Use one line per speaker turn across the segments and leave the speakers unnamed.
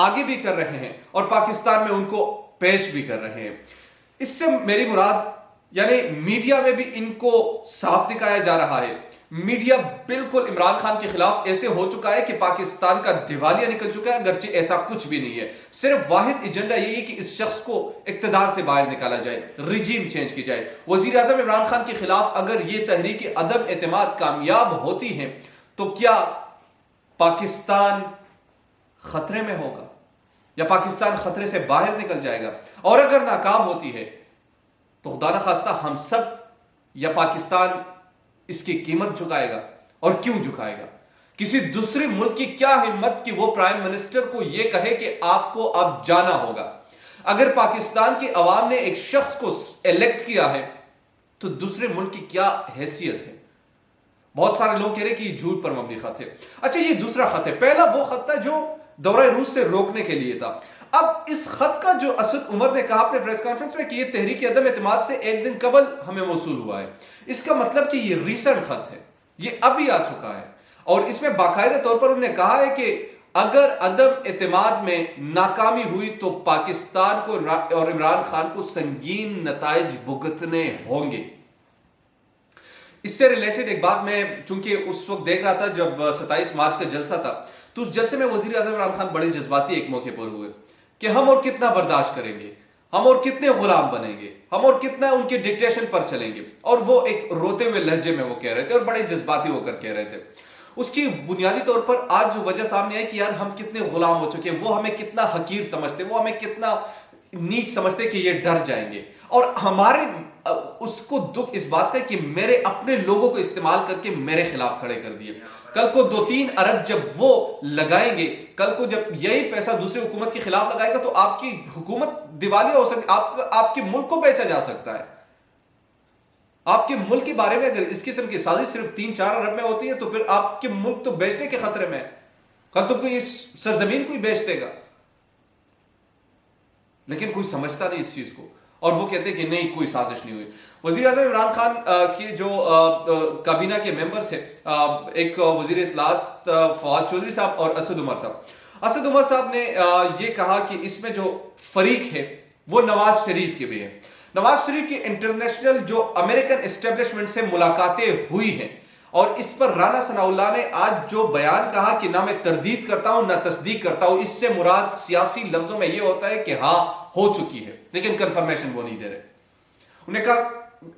آگے بھی کر رہے ہیں اور پاکستان میں ان کو پیش بھی کر رہے ہیں. اس سے میری مراد یعنی میڈیا میں بھی ان کو صاف دکھایا جا رہا ہے. میڈیا بالکل عمران خان کے خلاف ایسے ہو چکا ہے کہ پاکستان کا دیوالیہ نکل چکا ہے، اگرچہ ایسا کچھ بھی نہیں ہے. صرف واحد ایجنڈا یہی ہے کہ اس شخص کو اقتدار سے باہر نکالا جائے، رجیم چینج کی جائے. وزیر اعظم عمران خان کے خلاف اگر یہ تحریک عدم اعتماد کامیاب ہوتی ہے تو کیا پاکستان خطرے میں ہوگا یا پاکستان خطرے سے باہر نکل جائے گا؟ اور اگر ناکام ہوتی ہے تو خدا نخواستہ ہم سب یا پاکستان اس کی قیمت جھکائے گا، اور کیوں جھکائے گا؟ کسی دوسرے ملک کی کیا ہمت کہ وہ پرائم منسٹر کو یہ کہے کہ آپ کو اب جانا ہوگا؟ اگر پاکستان کی عوام نے ایک شخص کو الیکٹ کیا ہے تو دوسرے ملک کی کیا حیثیت ہے؟ بہت سارے لوگ کہہ رہے کہ یہ جھوٹ پر مبنی خط ہے. اچھا، یہ دوسرا خط ہے. پہلا وہ خط تھا جو دورہ روس سے روکنے کے لیے تھا. اب اس خط کا جو اسد عمر نے کہا اپنے پریس کانفرنس میں کہ یہ تحریک عدم اعتماد سے ایک دن قبل ہمیں موصول ہوا ہے، اس کا مطلب کہ یہ ریسنٹ خط ہے، یہ ابھی آ چکا ہے. اور اس میں باقاعدہ طور پر انہوں نے کہا ہے کہ اگر عدم اعتماد میں ناکامی ہوئی تو پاکستان کو اور عمران خان کو سنگین نتائج بھگتنے ہوں گے. اس سے ریلیٹڈ ایک بات میں چونکہ اس وقت دیکھ رہا تھا جب 27 مارچ کا جلسہ تھا، تو اس جلسے میں وزیر اعظم عمران خان بڑے جذباتی ایک موقع پر ہوئے کہ ہم اور کتنا برداشت کریں گے، ہم اور کتنے غلام بنیں گے، ہم اور کتنا ان کے ڈکٹیشن پر چلیں گے. اور وہ ایک روتے ہوئے لہجے میں وہ کہہ رہے تھے اور بڑے جذباتی ہو کر کہہ رہے تھے. اس کی بنیادی طور پر آج جو وجہ سامنے آئی کہ یار ہم کتنے غلام ہو چکے، وہ ہمیں کتنا حقیر سمجھتے، وہ ہمیں کتنا نیچ سمجھتے کہ یہ ڈر جائیں گے. اور ہمارے اس کو دکھ اس بات کا کہ میرے اپنے لوگوں کو استعمال کر کے میرے خلاف کھڑے کر دیے. کل کو 2-3 ارب جب وہ لگائیں گے، کل کو جب یہی پیسہ دوسری حکومت کے خلاف لگائے گا تو آپ کی حکومت دیوالیہ ہو سکتی، آپ کے ملک کو بیچا جا سکتا ہے. آپ کے ملک کے بارے میں اگر اس قسم کی سازش صرف 3-4 ارب میں ہوتی ہے تو پھر آپ کے ملک تو بیچنے کے خطرے میں ہے. کل تو کوئی اس سرزمین کو ہی بیچ دے گا. لیکن کوئی سمجھتا نہیں اس چیز کو، اور وہ کہتے ہیں کہ نہیں کوئی سازش نہیں ہوئی. وزیر اعظم عمران خان کی جو کابینہ کے ممبرز ہیں، ایک وزیر اطلاعات فواد چودھری صاحب اور اسد عمر صاحب. اسد عمر صاحب نے یہ کہا کہ اس میں جو فریق ہے وہ نواز شریف کے بھی ہے. نواز شریف کی انٹرنیشنل جو امریکن اسٹیبلشمنٹ سے ملاقاتیں ہوئی ہیں، اور اس پر رانا ثناء اللہ نے آج جو بیان کہا کہ نہ میں تردید کرتا ہوں نہ تصدیق کرتا ہوں، اس سے مراد سیاسی لفظوں میں یہ ہوتا ہے کہ ہاں ہو چکی ہے، لیکن کنفرمیشن وہ نہیں دے رہے. انہوں نے کہا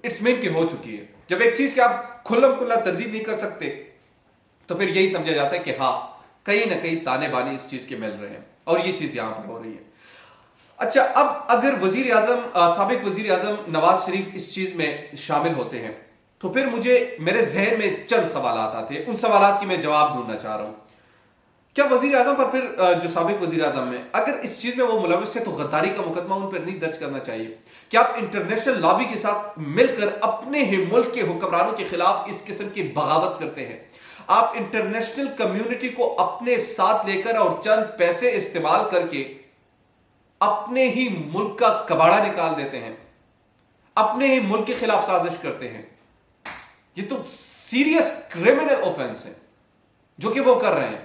اٹس مین کہ ہو چکی ہے. جب ایک چیز کی آپ کھلم کھلا تردید نہیں کر سکتے تو پھر یہی سمجھا جاتا ہے کہ ہاں کہیں نہ کہیں تانے بانے اس چیز کے مل رہے ہیں، اور یہ چیز یہاں پر ہو رہی ہے. اچھا، اب اگر وزیر اعظم سابق وزیر اعظم نواز شریف اس چیز میں شامل ہوتے ہیں تو پھر میرے ذہن میں چند سوالات آتے ہیں. ان سوالات کی میں جواب ڈھونڈنا چاہ رہا ہوں. کیا وزیر اعظم پر پھر جو سابق وزیر اعظم ہیں اگر اس چیز میں وہ ملوث ہے تو غداری کا مقدمہ ان پر نہیں درج کرنا چاہیے؟ کیا آپ انٹرنیشنل لابی کے ساتھ مل کر اپنے ہی ملک کے حکمرانوں کے خلاف اس قسم کی بغاوت کرتے ہیں؟ آپ انٹرنیشنل کمیونٹی کو اپنے ساتھ لے کر اور چند پیسے استعمال کر کے اپنے ہی ملک کا کباڑا نکال دیتے ہیں، اپنے ہی ملک کے خلاف سازش کرتے ہیں. یہ تو سیریس کرمنل اوفنس ہے جو کہ وہ کر رہے ہیں.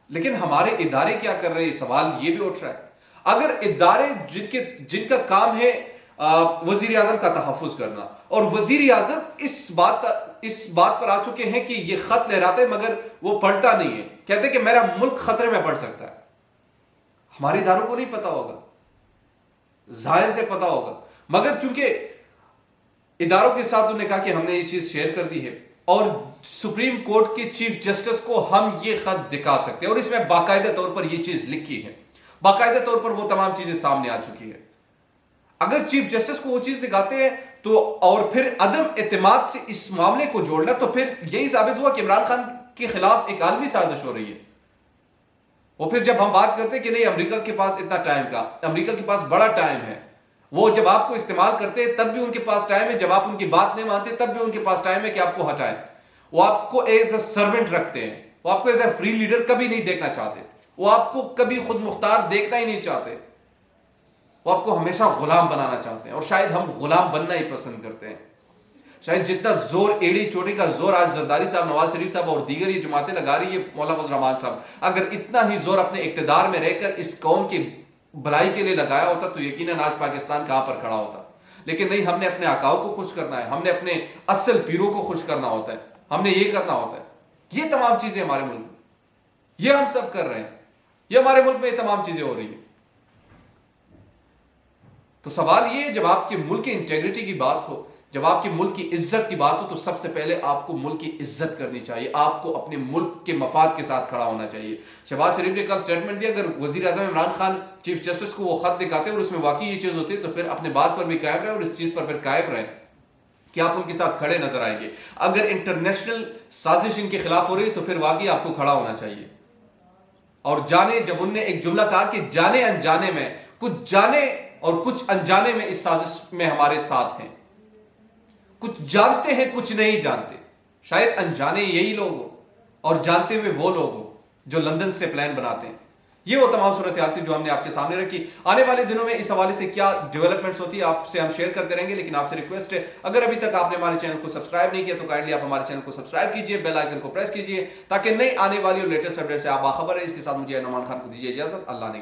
لیکن ہمارے ادارے کیا کر رہے ہیں؟ سوال یہ بھی اٹھ رہا ہے. اگر ادارے جن کا کام ہے وزیر اعظم کا تحفظ کرنا، اور وزیر اعظم اس بات پر آ چکے ہیں کہ یہ خط لہراتے ہیں مگر وہ پڑھتا نہیں ہے، کہتے کہ میرا ملک خطرے میں پڑ سکتا ہے. ہمارے اداروں کو نہیں پتا ہوگا، ظاہر سے پتا ہوگا، مگر چونکہ اداروں کے ساتھ انہوں نے کہا کہ ہم نے یہ چیز شیئر کر دی ہے، اور سپریم کورٹ کے چیف جسٹس کو ہم یہ خط دکھا سکتے ہیں، اور اس میں باقاعدہ طور پر یہ چیز لکھی ہے، باقاعدہ طور پر وہ تمام چیزیں سامنے آ چکی ہے. اگر چیف جسٹس کو وہ چیز دکھاتے ہیں تو اور پھر عدم اعتماد سے اس معاملے کو جوڑنا، تو پھر یہی ثابت ہوا کہ عمران خان کے خلاف ایک عالمی سازش ہو رہی ہے. وہ پھر جب ہم بات کرتے ہیں کہ نہیں امریکہ کے پاس اتنا ٹائم کا، امریکہ کے پاس بڑا ٹائم ہے، وہ جب آپ کو استعمال کرتے ہیں تب بھی ان کے پاس ٹائم ہے، جب آپ ان کی بات نہیں مانتے تب بھی ان کے پاس ٹائم ہے کہ آپ کو ہٹائیں. وہ آپ کو ایز اے سرونٹ رکھتے ہیں، وہ آپ کو ایز اے فری لیڈر کبھی نہیں دیکھنا چاہتے، وہ آپ کو کبھی خود مختار دیکھنا ہی نہیں چاہتے، وہ آپ کو ہمیشہ غلام بنانا چاہتے ہیں، اور شاید ہم غلام بننا ہی پسند کرتے ہیں. شاید جتنا زور ایڑی چوٹی کا زور آج زرداری صاحب، نواز شریف صاحب اور دیگر یہ جماعتیں لگا رہی ہے، مولانا فضل الرحمان صاحب، اگر اتنا ہی زور اپنے اقتدار میں رہ کر اس قوم کی بھلائی کے لیے لگایا ہوتا تو یقیناً آج پاکستان کہاں پر کھڑا ہوتا. لیکن نہیں، ہم نے اپنے آقاؤں کو خوش کرنا ہے، ہم نے اپنے اصل پیروں کو خوش کرنا ہوتا ہے، ہم نے یہ کرنا ہوتا ہے. یہ تمام چیزیں ہمارے ملک میں، یہ ہم سب کر رہے ہیں، یہ ہمارے ملک میں یہ تمام چیزیں ہو رہی ہیں. تو سوال یہ ہے، جب آپ کے ملک کی انٹیگریٹی کی بات ہو، جب آپ کے ملک کی عزت کی بات ہو، تو سب سے پہلے آپ کو ملک کی عزت کرنی چاہیے، آپ کو اپنے ملک کے مفاد کے ساتھ کھڑا ہونا چاہیے. شہباز شریف نے کل سٹیٹمنٹ دیا، اگر وزیر اعظم عمران خان چیف جسٹس کو وہ خط دکھاتے اور اس میں واقعی یہ چیز ہوتی ہے تو پھر اپنے بات پر بھی قائم رہے اور اس چیز پر پھر قائم رہے کہ آپ ان کے ساتھ کھڑے نظر آئیں گے. اگر انٹرنیشنل سازش ان کے خلاف ہو رہی ہے تو پھر واقعی آپ کو کھڑا ہونا چاہیے. اور جانے، جب انہوں نے ایک جملہ کہا کہ جانے انجانے میں، کچھ جانے اور کچھ انجانے میں اس سازش میں ہمارے ساتھ ہیں، کچھ جانتے ہیں کچھ نہیں جانتے. شاید انجانے یہی لوگ ہو اور جانتے ہوئے وہ لوگ ہو جو لندن سے پلان بناتے ہیں. یہ وہ تمام صورتحال تھی جو ہم نے آپ کے سامنے رکھی. آنے والے دنوں میں اس حوالے سے کیا ڈیولپمنٹس ہوتی ہے آپ سے ہم شیئر کرتے رہیں گے، لیکن آپ سے ریکویسٹ ہے، اگر ابھی تک آپ نے ہمارے چینل کو سبسکرائب نہیں کیا تو کائنڈلی آپ ہمارے چینل کو سبسکرائب کیجئے، بیل آئیکن کو پریس کیجئے تاکہ نئی آنے والی اور لیٹسٹ اپڈیٹ سے آپ باخبر رہیں. اس کے ساتھ مجھے نعمان خان کو دیجیے اجازت. اللہ نے